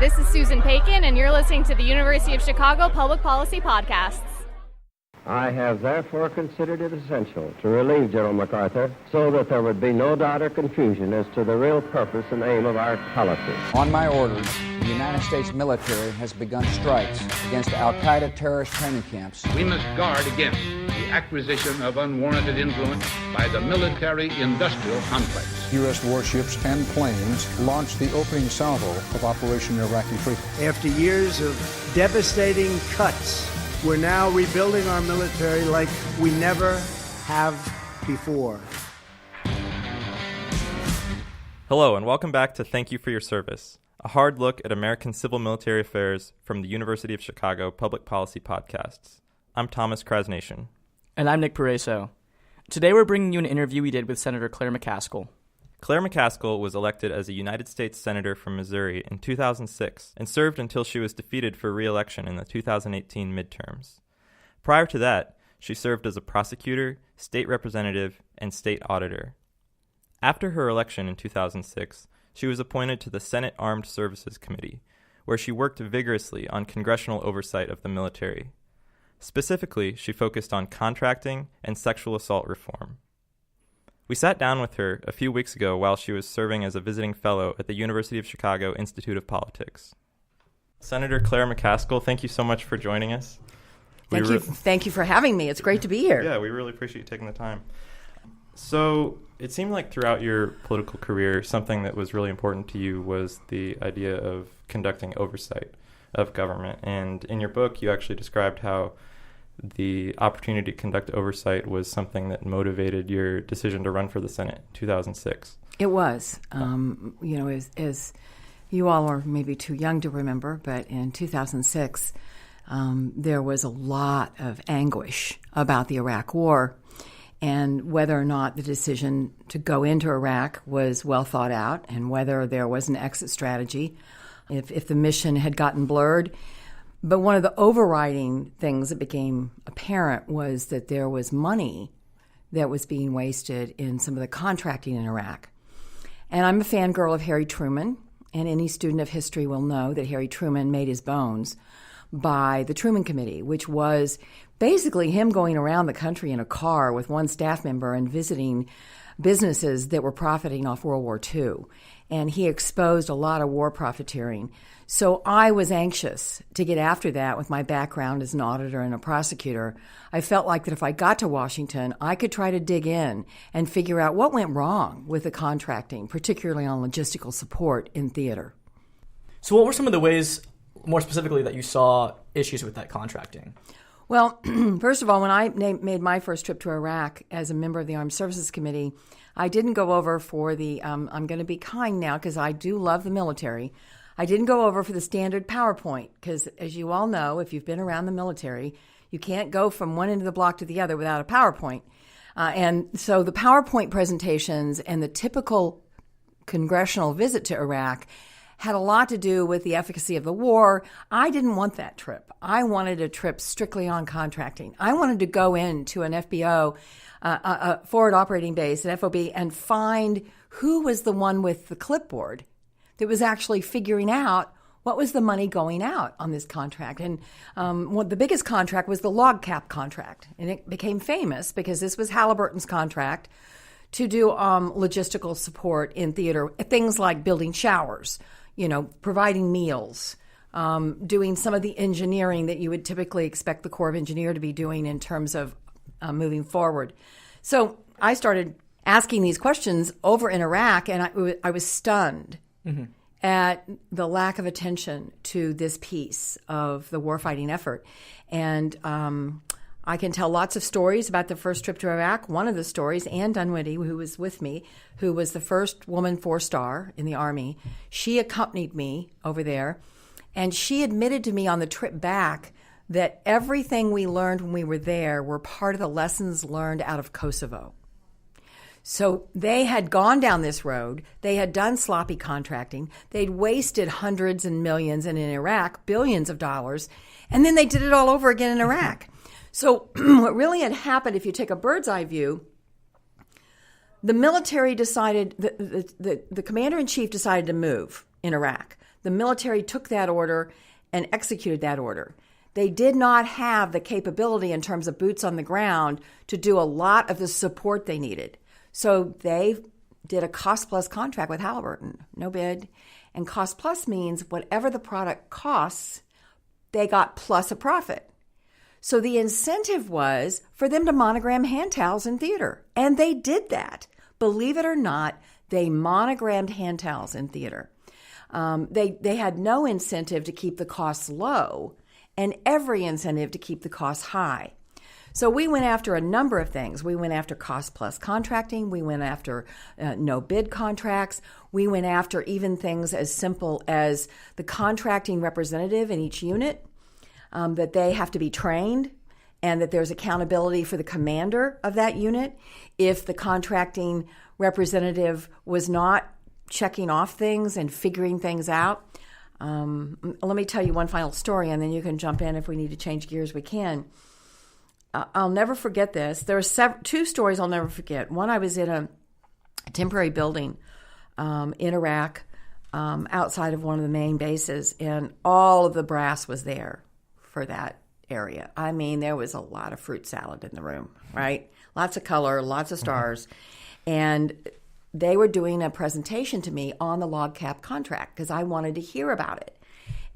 this is Susan Pakin, and you're listening to the University of Chicago Public Policy Podcasts. I have therefore considered it essential to relieve General MacArthur so that there would be no doubt or confusion as to the real purpose and aim of our policy. On my orders, the United States military has begun strikes against al-Qaeda terrorist training camps. We must guard against the acquisition of unwarranted influence by the military-industrial complex. U.S. warships and planes launched the opening salvo of Operation Iraqi Freedom. After years of devastating cuts, we're now rebuilding our military like we never have before. Hello, and welcome back to Thank You for Your Service, a hard look at American civil military affairs from the University of Chicago Public Policy Podcasts. I'm Thomas Krasnation. And I'm Nick Pareso. Today we're bringing you an interview we did with Senator Claire McCaskill. Claire McCaskill was elected as a United States Senator from Missouri in 2006 and served until she was defeated for re-election in the 2018 midterms. Prior to that, she served as a prosecutor, state representative, and state auditor. After her election in 2006, she was appointed to the Senate Armed Services Committee, where she worked vigorously on congressional oversight of the military. Specifically, she focused on contracting and sexual assault reform. We sat down with her a few weeks ago while she was serving as a visiting fellow at the University of Chicago Institute of Politics. Senator Claire McCaskill, thank you so much for joining us. Thank you for having me. It's great to be here. Yeah, we really appreciate you taking the time. So it seemed like throughout your political career, something that was really important to you was the idea of conducting oversight of government. And in your book, you actually described how the opportunity to conduct oversight was something that motivated your decision to run for the Senate in 2006. It was. As you all are maybe too young to remember, but in 2006, there was a lot of anguish about the Iraq War and whether or not the decision to go into Iraq was well thought out and whether there was an exit strategy, if the mission had gotten blurred. But one of the overriding things that became apparent was that there was money that was being wasted in some of the contracting in Iraq. And I'm a fangirl of Harry Truman, and any student of history will know that Harry Truman made his bones by the Truman Committee, which was basically him going around the country in a car with one staff member and visiting businesses that were profiting off World War II. And he exposed a lot of war profiteering. So I was anxious to get after that with my background as an auditor and a prosecutor. I felt like that if I got to Washington, I could try to dig in and figure out what went wrong with the contracting, particularly on logistical support in theater. So what were some of the ways, more specifically, that you saw issues with that contracting? Well, first of all, when I made my first trip to Iraq as a member of the Armed Services Committee, I didn't go over for the, I'm going to be kind now because I do love the military, I didn't go over for the standard PowerPoint because, as you all know, if you've been around the military, you can't go from one end of the block to the other without a PowerPoint. And so the PowerPoint presentations and the typical congressional visit to Iraq had a lot to do with the efficacy of the war. I didn't want that trip. I wanted a trip strictly on contracting. I wanted to go into an FBO, a forward operating base, an FOB, and find who was the one with the clipboard that was actually figuring out what was the money going out on this contract. And the biggest contract was the log cap contract. And it became famous because this was Haliburton's contract to do logistical support in theater, things like building showers, providing meals, doing some of the engineering that you would typically expect the Corps of Engineers to be doing in terms of moving forward. So I started asking these questions over in Iraq, and I was stunned at the lack of attention to this piece of the warfighting effort. And I can tell lots of stories about the first trip to Iraq. One of the stories, Ann Dunwoody, who was with me, who was the first woman 4-star in the Army, she accompanied me over there, and she admitted to me on the trip back that everything we learned when we were there were part of the lessons learned out of Kosovo. So they had gone down this road. They had done sloppy contracting. They'd wasted hundreds and millions, and in Iraq, billions of dollars. And then they did it all over again in Iraq. So what really had happened, if you take a bird's eye view, the military decided, the commander-in-chief decided to move in Iraq. The military took that order and executed that order. They did not have the capability in terms of boots on the ground to do a lot of the support they needed. So they did a cost-plus contract with Haliburton, no bid. And cost-plus means whatever the product costs, they got plus a profit. So the incentive was for them to monogram hand towels in theater. And they did that. Believe it or not, they monogrammed hand towels in theater. They had no incentive to keep the costs low and every incentive to keep the costs high. So we went after a number of things. We went after cost-plus contracting. We went after no-bid contracts. We went after even things as simple as the contracting representative in each unit, that they have to be trained and that there's accountability for the commander of that unit. If the contracting representative was not checking off things and figuring things out. Let me tell you one final story, and then you can jump in if we need to change gears, we can. I'll never forget this. There are two stories I'll never forget. One, I was in a temporary building in Iraq outside of one of the main bases, and all of the brass was there for that area. I mean, there was a lot of fruit salad in the room, right? Lots of color, lots of stars. And they were doing a presentation to me on the log cap contract because I wanted to hear about it.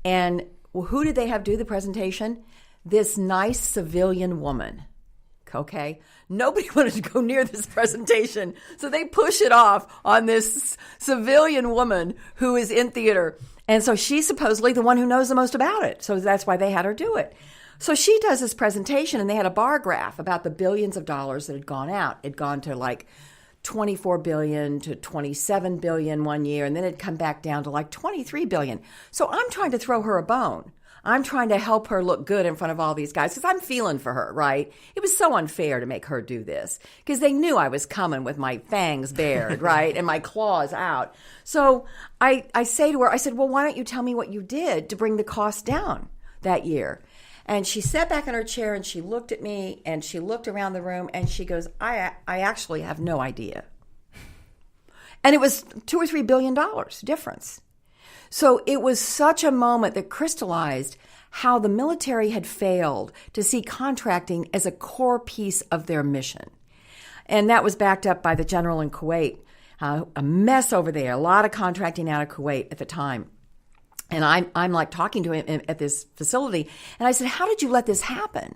And who did they have do the presentation? This nice civilian woman, okay? Nobody wanted to go near this presentation, so they push it off on this civilian woman who is in theater. And so she's supposedly the one who knows the most about it, so that's why they had her do it. So she does this presentation, and they had a bar graph about the billions of dollars that had gone out. It had gone to like 24 billion to 27 billion one year, and then it'd come back down to like 23 billion. So I'm trying to throw her a bone. I'm trying to help her look good in front of all these guys because I'm feeling for her, right? It was so unfair to make her do this because they knew I was coming with my fangs bared, right, and my claws out. So I say to her, I said, well, why don't you tell me what you did to bring the cost down that year? And she sat back in her chair and she looked at me and she looked around the room and she goes, I actually have no idea. And it was $2 or $3 billion difference. So it was such a moment that crystallized how the military had failed to see contracting as a core piece of their mission. And that was backed up by the general in Kuwait. A mess over there, a lot of contracting out of Kuwait at the time. And I'm like talking to him at this facility. And I said, how did you let this happen?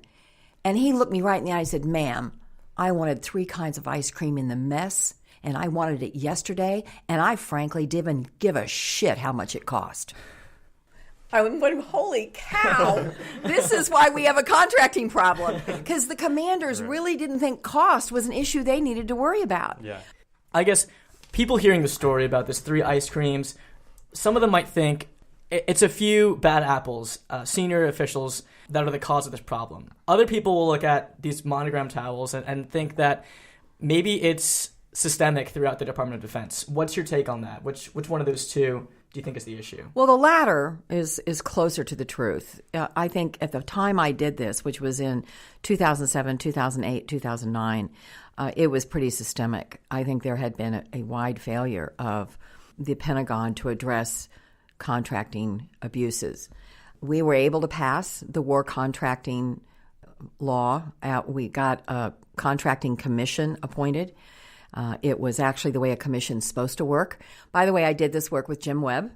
And he looked me right in the eye and said, ma'am, I wanted 3 kinds of ice cream in the mess. And I wanted it yesterday, and I frankly didn't give a shit how much it cost. I went, holy cow, this is why we have a contracting problem, because the commanders really didn't think cost was an issue they needed to worry about. Yeah. I guess people hearing the story about this 3 ice creams, some of them might think it's a few bad apples, senior officials that are the cause of this problem. Other people will look at these monogram towels and think that maybe it's systemic throughout the Department of Defense. What's your take on that? Which one of those two do you think is the issue? Well, the latter is closer to the truth. I think at the time I did this, which was in 2007, 2008, 2009, it was pretty systemic. I think there had been a wide failure of the Pentagon to address contracting abuses. We were able to pass the war contracting law. We got a contracting commission appointed. It was actually the way a commission's supposed to work. By the way, I did this work with Jim Webb.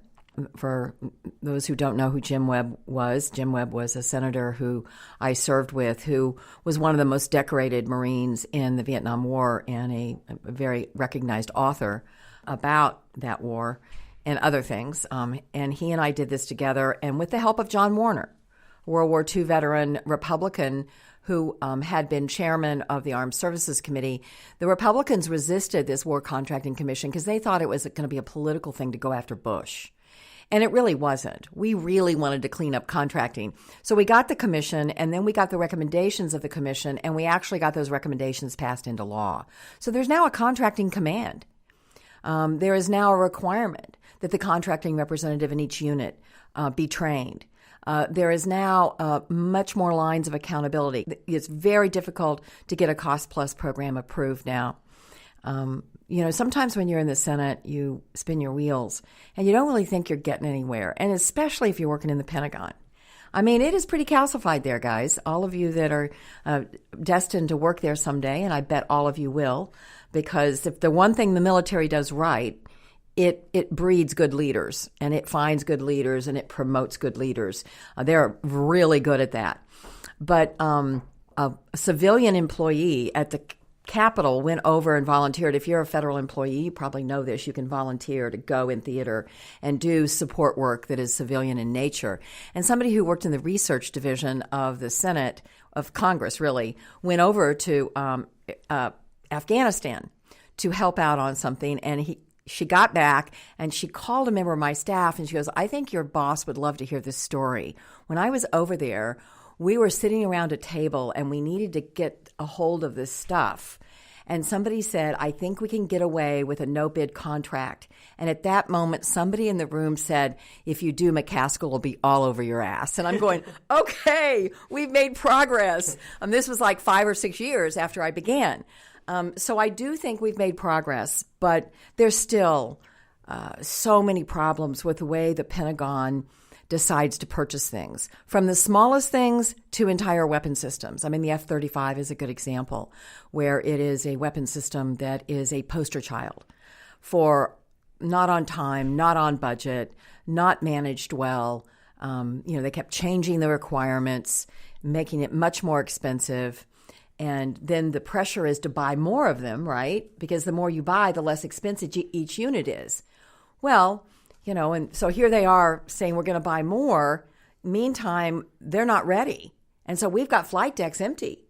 For those who don't know who Jim Webb was a senator who I served with, who was one of the most decorated Marines in the Vietnam War and a very recognized author about that war and other things. And he and I did this together, and with the help of John Warner, World War II veteran Republican who had been chairman of the Armed Services Committee. The Republicans resisted this War Contracting Commission because they thought it was going to be a political thing to go after Bush. And it really wasn't. We really wanted to clean up contracting. So we got the commission, and then we got the recommendations of the commission, and we actually got those recommendations passed into law. So there's now a contracting command. There is now a requirement that the contracting representative in each unit be trained. There is now much more lines of accountability. It's very difficult to get a cost-plus program approved now. sometimes when you're in the Senate, you spin your wheels and you don't really think you're getting anywhere, and especially if you're working in the Pentagon. I mean, it is pretty calcified there, guys. All of you that are destined to work there someday, and I bet all of you will, because if the one thing the military does right, it breeds good leaders, and it finds good leaders, and it promotes good leaders. They're really good at that. But a civilian employee at the Capitol went over and volunteered. If you're a federal employee, you probably know this. You can volunteer to go in theater and do support work that is civilian in nature. And somebody who worked in the research division of the Senate, of Congress really, went over to Afghanistan to help out on something. And she got back and she called a member of my staff and she goes, I think your boss would love to hear this story. When I was over there, we were sitting around a table and we needed to get a hold of this stuff. And somebody said, I think we can get away with a no-bid contract. And at that moment, somebody in the room said, if you do, McCaskill will be all over your ass. And I'm going, okay, we've made progress. This was like 5 or 6 years after I began. So I do think we've made progress, but there's still so many problems with the way the Pentagon decides to purchase things, from the smallest things to entire weapon systems. I mean, the F-35 is a good example, where it is a weapon system that is a poster child for not on time, not on budget, not managed well. They kept changing the requirements, making it much more expensive. And then the pressure is to buy more of them, right? Because the more you buy, the less expensive each unit is. Well, and so here they are saying we're going to buy more. Meantime, they're not ready. And so we've got flight decks empty.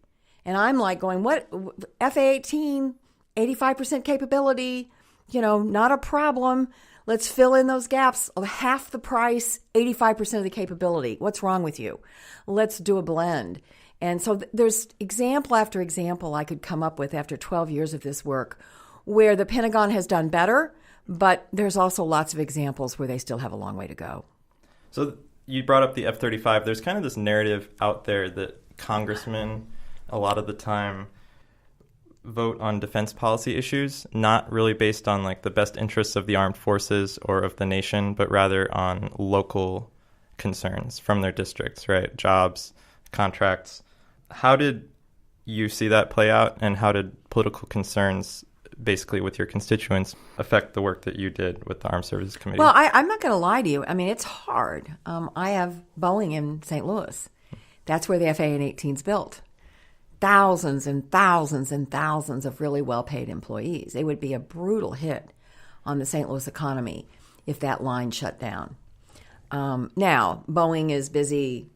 And I'm like going, what? FA-18, 85% capability, not a problem. Let's fill in those gaps of half the price, 85% of the capability. What's wrong with you? Let's do a blend. And so there's example after example I could come up with after 12 years of this work where the Pentagon has done better, but there's also lots of examples where they still have a long way to go. So you brought up the F-35. There's kind of this narrative out there that congressmen a lot of the time vote on defense policy issues, not really based on like the best interests of the armed forces or of the nation, but rather on local concerns from their districts, right? Jobs, contracts. How did you see that play out, and how did political concerns basically with your constituents affect the work that you did with the Armed Services Committee? Well, I'm not going to lie to you. I mean, it's hard. I have Boeing in St. Louis. That's where the FA-18 is built. Thousands and thousands and thousands of really well-paid employees. It would be a brutal hit on the St. Louis economy if that line shut down. Now, Boeing is busy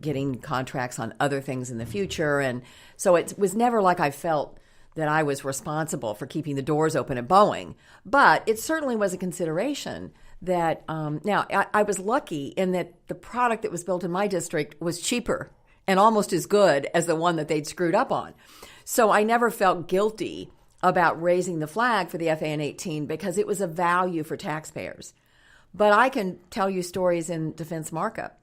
getting contracts on other things in the future, and so it was never like I felt that I was responsible for keeping the doors open at Boeing. But it certainly was a consideration that, now, I was lucky in that the product that was built in my district was cheaper and almost as good as the one that they'd screwed up on. So I never felt guilty about raising the flag for the FA-18 because it was a value for taxpayers. But I can tell you stories in defense markup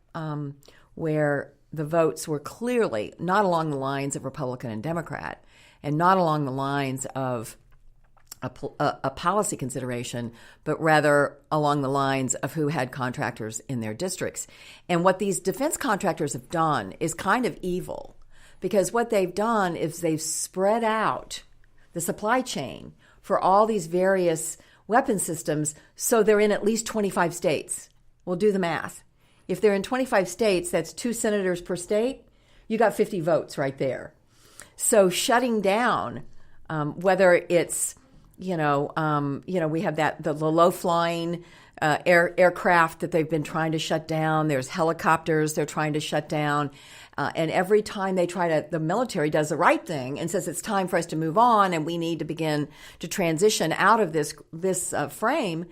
where the votes were clearly not along the lines of Republican and Democrat, and not along the lines of a policy consideration, but rather along the lines of who had contractors in their districts. And what these defense contractors have done is kind of evil, because what they've done is they've spread out the supply chain for all these various weapon systems so they're in at least 25 states. We'll do the math. If they're in 25 states, that's 2 senators per state. You got 50 votes right there. So shutting down, whether it's, we have the low-flying aircraft that they've been trying to shut down. There's helicopters they're trying to shut down. And every time the military does the right thing and says it's time for us to move on and we need to begin to transition out of this frame,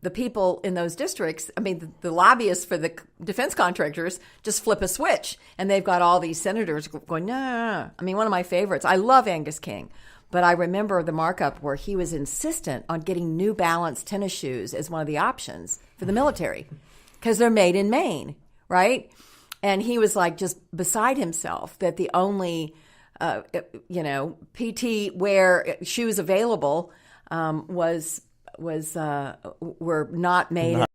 the people in those districts, the lobbyists for the defense contractors just flip a switch, and they've got all these senators going, no. One of my favorites, I love Angus King, but I remember the markup where he was insistent on getting New Balance tennis shoes as one of the options for the military because they're made in Maine, right? And he was like just beside himself that the only PT where shoes available were not made.